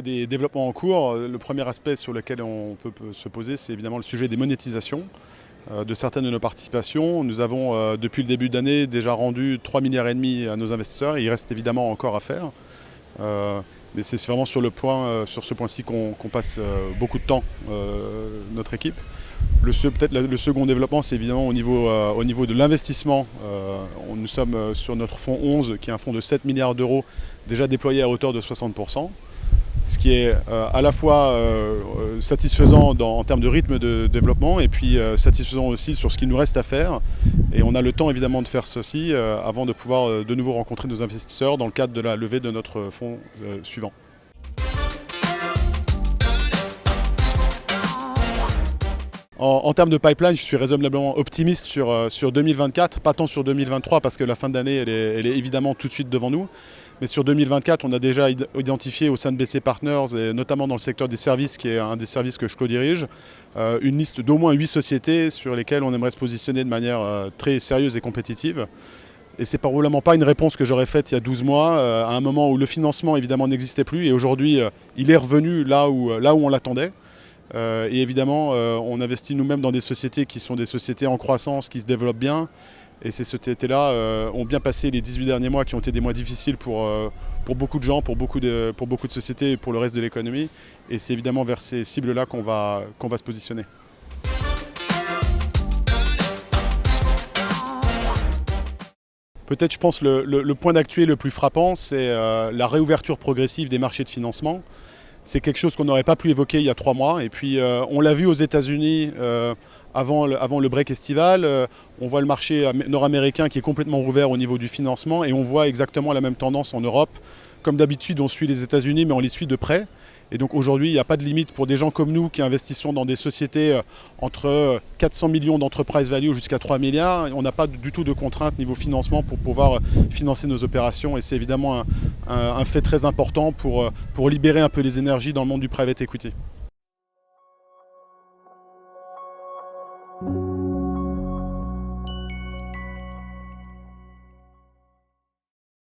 titre des développements en cours, le premier aspect sur lequel on peut se poser, c'est évidemment le sujet des monétisations de certaines de nos participations. Nous avons, depuis le début d'année, déjà rendu 3,5 milliards à nos investisseurs. Et il reste évidemment encore à faire. Mais c'est vraiment sur ce point-ci qu'on passe beaucoup de temps, notre équipe. Peut-être le second développement, c'est évidemment au niveau de l'investissement. Nous sommes sur notre fonds 11, qui est un fonds de 7 milliards d'euros, déjà déployé à hauteur de 60%. Ce qui est à la fois satisfaisant en termes de rythme de développement et puis satisfaisant aussi sur ce qu'il nous reste à faire. Et on a le temps évidemment de faire ceci avant de pouvoir de nouveau rencontrer nos investisseurs dans le cadre de la levée de notre fonds suivant. En termes de pipeline, je suis raisonnablement optimiste sur 2024, pas tant sur 2023 parce que la fin d'année elle est évidemment tout de suite devant nous. Mais sur 2024, on a déjà identifié au sein de BC Partners, et notamment dans le secteur des services, qui est un des services que je co-dirige, une liste d'au moins 8 sociétés sur lesquelles on aimerait se positionner de manière très sérieuse et compétitive. Et c'est probablement pas une réponse que j'aurais faite il y a 12 mois, à un moment où le financement évidemment n'existait plus. Et aujourd'hui, il est revenu là où on l'attendait. Et évidemment, on investit nous-mêmes dans des sociétés qui sont des sociétés en croissance, qui se développent bien. Et ces sociétés-là ont bien passé les 18 derniers mois qui ont été des mois difficiles pour beaucoup de gens, pour beaucoup de sociétés et pour le reste de l'économie. Et c'est évidemment vers ces cibles-là qu'on va se positionner. Peut-être, je pense, le point d'actualité le plus frappant, c'est la réouverture progressive des marchés de financement. C'est quelque chose qu'on n'aurait pas pu évoquer il y a 3 mois. Et puis, on l'a vu aux États-Unis avant le break estival. On voit le marché nord-américain qui est complètement rouvert au niveau du financement. Et on voit exactement la même tendance en Europe. Comme d'habitude, on suit les États-Unis, mais on les suit de près. Et donc aujourd'hui, il n'y a pas de limite pour des gens comme nous qui investissons dans des sociétés entre 400 millions d'enterprise value jusqu'à 3 milliards. On n'a pas du tout de contraintes niveau financement pour pouvoir financer nos opérations. Et c'est évidemment un fait très important pour libérer un peu les énergies dans le monde du private equity.